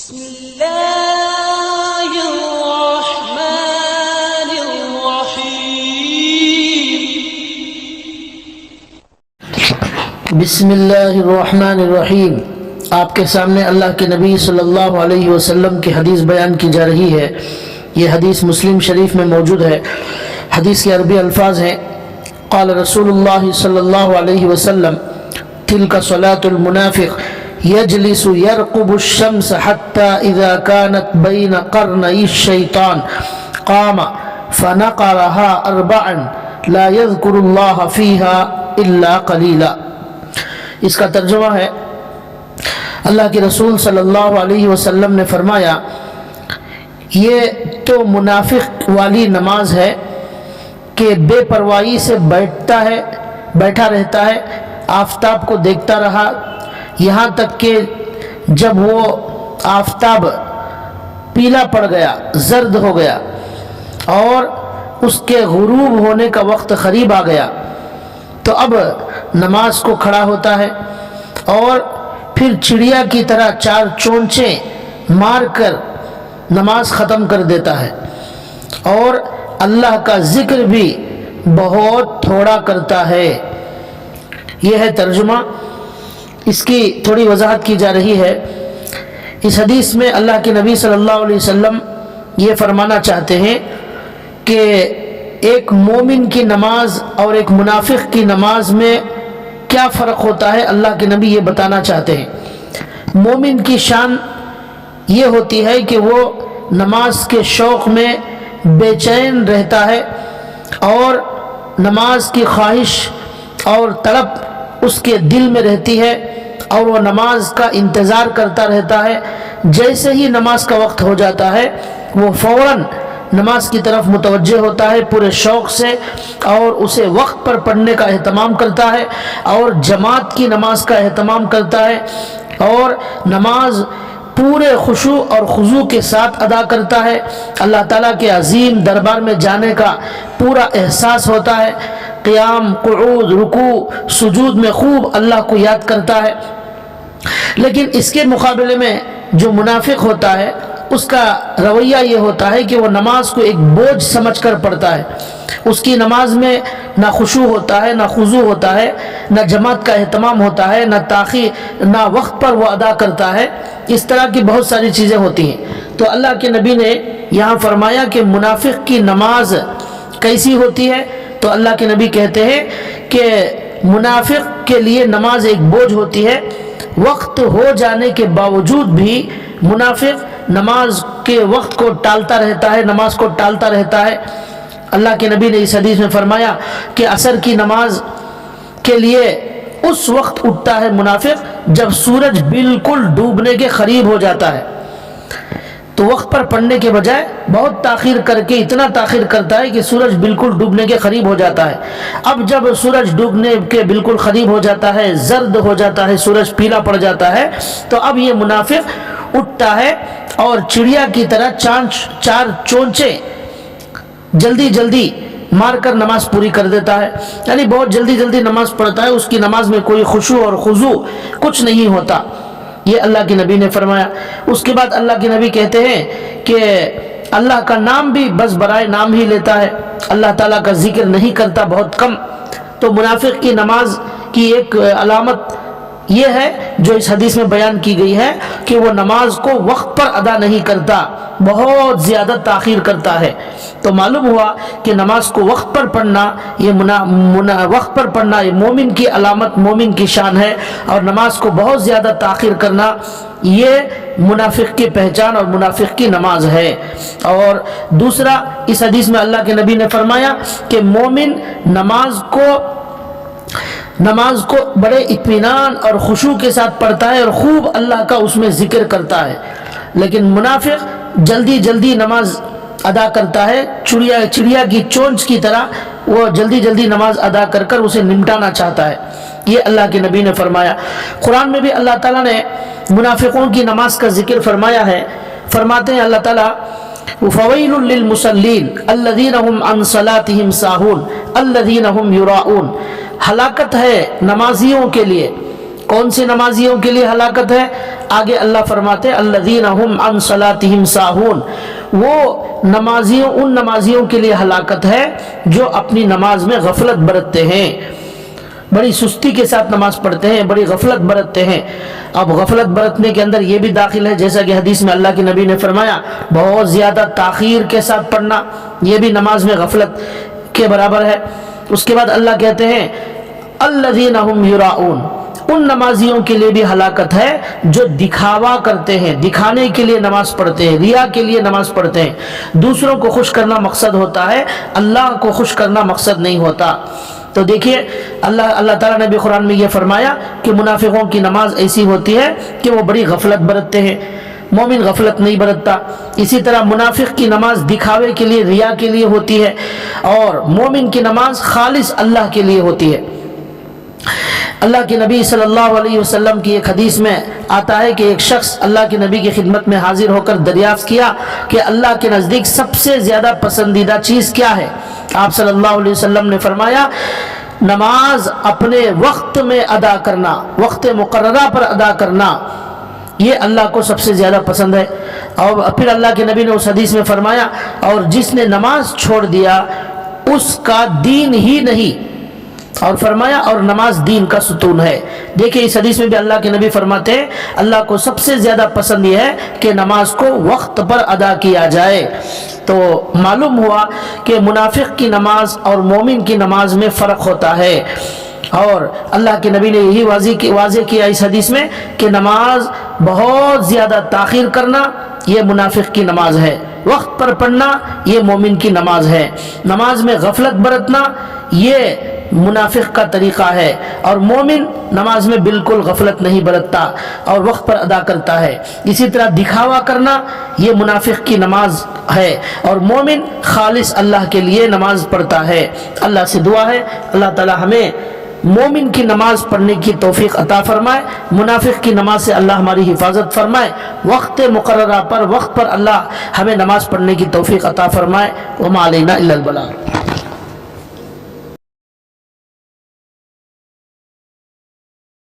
بسم الله الرحمن الرحيم بسم اللہ الرحمن الرحیم۔ آپ کے سامنے اللہ کے نبی صلی اللہ علیہ وسلم کی حدیث بیان کی جا رہی ہے۔ یہ حدیث مسلم شریف میں موجود ہے۔ حدیث کے عربی الفاظ ہیں: قال رسول اللہ صلی اللہ علیہ وسلم تلك صلاة المنافق يجلس يرقب الشمس حتى إذا كانت بين قرني الشيطان قام فنقرها أربعا لا يذكر الله فيها إلا قليلا۔ اس کا ترجمہ ہے، اللہ کے رسول صلی اللہ علیہ وسلم نے فرمایا، یہ تو منافق والی نماز ہے کہ بے پرواہی سے بیٹھا رہتا ہے، آفتاب کو دیکھتا رہا یہاں تک کہ جب وہ آفتاب پیلا پڑ گیا، زرد ہو گیا اور اس کے غروب ہونے کا وقت قریب آ گیا، تو اب نماز کو کھڑا ہوتا ہے اور پھر چڑیا کی طرح چار چونچیں مار کر نماز ختم کر دیتا ہے اور اللہ کا ذکر بھی بہت تھوڑا کرتا ہے۔ یہ ہے ترجمہ۔ اس کی تھوڑی وضاحت کی جا رہی ہے۔ اس حدیث میں اللہ کے نبی صلی اللہ علیہ وسلم یہ فرمانا چاہتے ہیں کہ ایک مومن کی نماز اور ایک منافق کی نماز میں کیا فرق ہوتا ہے، اللہ کے نبی یہ بتانا چاہتے ہیں۔ مومن کی شان یہ ہوتی ہے کہ وہ نماز کے شوق میں بے چین رہتا ہے اور نماز کی خواہش اور طلب اس کے دل میں رہتی ہے اور وہ نماز کا انتظار کرتا رہتا ہے۔ جیسے ہی نماز کا وقت ہو جاتا ہے وہ فوراً نماز کی طرف متوجہ ہوتا ہے پورے شوق سے اور اسے وقت پر پڑھنے کا اہتمام کرتا ہے اور جماعت کی نماز کا اہتمام کرتا ہے اور نماز پورے خشوع اور خضوع کے ساتھ ادا کرتا ہے۔ اللہ تعالیٰ کے عظیم دربار میں جانے کا پورا احساس ہوتا ہے، قیام، قعود، رکوع، سجود میں خوب اللہ کو یاد کرتا ہے۔ لیکن اس کے مقابلے میں جو منافق ہوتا ہے اس کا رویہ یہ ہوتا ہے کہ وہ نماز کو ایک بوجھ سمجھ کر پڑھتا ہے۔ اس کی نماز میں نہ خشوع ہوتا ہے، نہ خضوع ہوتا ہے، نہ جماعت کا اہتمام ہوتا ہے، نہ وقت پر وہ ادا کرتا ہے۔ اس طرح کی بہت ساری چیزیں ہوتی ہیں۔ تو اللہ کے نبی نے یہاں فرمایا کہ منافق کی نماز کیسی ہوتی ہے، تو اللہ کے نبی کہتے ہیں کہ منافق کے لیے نماز ایک بوجھ ہوتی ہے۔ وقت ہو جانے کے باوجود بھی منافق نماز کے وقت کو ٹالتا رہتا ہے، نماز کو ٹالتا رہتا ہے۔ اللہ کے نبی نے اس حدیث میں فرمایا کہ عصر کی نماز کے لیے اس وقت اٹھتا ہے منافق جب سورج بالکل ڈوبنے کے قریب ہو جاتا ہے، تو وقت پر پڑھنے کے بجائے بہت تاخیر کر کے اتنا تاخیر کرتا ہے کہ سورج بالکل ڈوبنے کے قریب ہو جاتا ہے۔ اب جب سورج ڈوبنے کے بالکل قریب ہو جاتا ہے، زرد ہو جاتا ہے، سورج پیلا پڑ جاتا ہے، تو اب یہ منافق اٹھتا ہے اور چڑیا کی طرح چار چونچیں جلدی جلدی مار کر نماز پوری کر دیتا ہے، یعنی بہت جلدی جلدی نماز پڑھتا ہے، اس کی نماز میں کوئی خشوع اور خضوع کچھ نہیں ہوتا۔ یہ اللہ کے نبی نے فرمایا۔ اس کے بعد اللہ کے نبی کہتے ہیں کہ اللہ کا نام بھی بس برائے نام ہی لیتا ہے، اللہ تعالیٰ کا ذکر نہیں کرتا، بہت کم۔ تو منافق کی نماز کی ایک علامت یہ ہے جو اس حدیث میں بیان کی گئی ہے کہ وہ نماز کو وقت پر ادا نہیں کرتا، بہت زیادہ تاخیر کرتا ہے۔ تو معلوم ہوا کہ نماز کو وقت پر پڑھنا یہ مومن کی علامت، مومن کی شان ہے، اور نماز کو بہت زیادہ تاخیر کرنا یہ منافق کی پہچان اور منافق کی نماز ہے۔ اور دوسرا، اس حدیث میں اللہ کے نبی نے فرمایا کہ مومن نماز کو بڑے اطمینان اور خشوع کے ساتھ پڑھتا ہے اور خوب اللہ کا اس میں ذکر کرتا ہے، لیکن منافق جلدی جلدی نماز ادا کرتا ہے، چڑیا کی چونچ کی طرح وہ جلدی جلدی نماز ادا کر کر اسے نمٹانا چاہتا ہے۔ یہ اللہ کے نبی نے فرمایا۔ قرآن میں بھی اللہ تعالیٰ نے منافقوں کی نماز کا ذکر فرمایا ہے۔ فرماتے ہیں اللہ تعالیٰ: فَوَيْلٌ لِّلْمُصَلِّينَ الَّذِينَ هُمْ عَنْ صَلَاتِهِمْ سَاهُونَ الَّذِينَ هُمْ يُرَاءُونَ۔ ہلاکت ہے نمازیوں کے لیے، کون سے نمازیوں کے لیے ہلاکت ہے؟ آگے اللہ فرماتے الذین هم عن صلاتهم ساہون، وہ نمازیوں، ان نمازیوں کے لیے ہلاکت ہے جو اپنی نماز میں غفلت برتتے ہیں، بڑی سستی کے ساتھ نماز پڑھتے ہیں، بڑی غفلت برتتے ہیں۔ اب غفلت برتنے کے اندر یہ بھی داخل ہے، جیسا کہ حدیث میں اللہ کے نبی نے فرمایا بہت زیادہ تاخیر کے ساتھ پڑھنا، یہ بھی نماز میں غفلت کے برابر ہے۔ اس کے بعد اللہ کہتے ہیں الذین هم یراؤون، ان نمازیوں کے لیے بھی ہلاکت ہے جو دکھاوا کرتے ہیں، دکھانے کے لیے نماز پڑھتے ہیں، ریا کے لیے نماز پڑھتے ہیں۔ دوسروں کو خوش کرنا مقصد ہوتا ہے، اللہ کو خوش کرنا مقصد نہیں ہوتا۔ تو دیکھیے اللہ تعالیٰ نے بھی قرآن میں یہ فرمایا کہ منافقوں کی نماز ایسی ہوتی ہے کہ وہ بڑی غفلت برتتے ہیں، مومن غفلت نہیں برتتا۔ اسی طرح منافق کی نماز دکھاوے کے لیے، ریا کے لیے ہوتی ہے، اور مومن کی نماز خالص اللہ کے لیے ہوتی ہے۔ اللہ کے نبی صلی اللہ علیہ وسلم کی ایک حدیث میں آتا ہے کہ ایک شخص اللہ کے نبی کی خدمت میں حاضر ہو کر دریافت کیا کہ اللہ کے نزدیک سب سے زیادہ پسندیدہ چیز کیا ہے؟ آپ صلی اللہ علیہ وسلم نے فرمایا نماز اپنے وقت میں ادا کرنا، وقت مقررہ پر ادا کرنا، یہ اللہ کو سب سے زیادہ پسند ہے۔ اور پھر اللہ کے نبی نے اس حدیث میں فرمایا اور جس نے نماز چھوڑ دیا اس کا دین ہی نہیں، اور فرمایا اور نماز دین کا ستون ہے۔ دیکھیں اس حدیث میں بھی اللہ کے نبی فرماتے ہیں اللہ کو سب سے زیادہ پسند یہ ہے کہ نماز کو وقت پر ادا کیا جائے۔ تو معلوم ہوا کہ منافق کی نماز اور مومن کی نماز میں فرق ہوتا ہے، اور اللہ کے نبی نے یہی واضح کیا اس حدیث میں کہ نماز بہت زیادہ تاخیر کرنا یہ منافق کی نماز ہے، وقت پر پڑھنا یہ مومن کی نماز ہے، نماز میں غفلت برتنا یہ منافق کا طریقہ ہے، اور مومن نماز میں بالکل غفلت نہیں برتتا اور وقت پر ادا کرتا ہے۔ اسی طرح دکھاوا کرنا یہ منافق کی نماز ہے، اور مومن خالص اللہ کے لیے نماز پڑھتا ہے۔ اللہ سے دعا ہے اللہ تعالی ہمیں مومن کی نماز پڑھنے کی توفیق عطا فرمائے، منافق کی نماز سے اللہ ہماری حفاظت فرمائے، وقت مقررہ پر، وقت پر اللہ ہمیں نماز پڑھنے کی توفیق عطا فرمائے۔ وما علینا الا البلاغ۔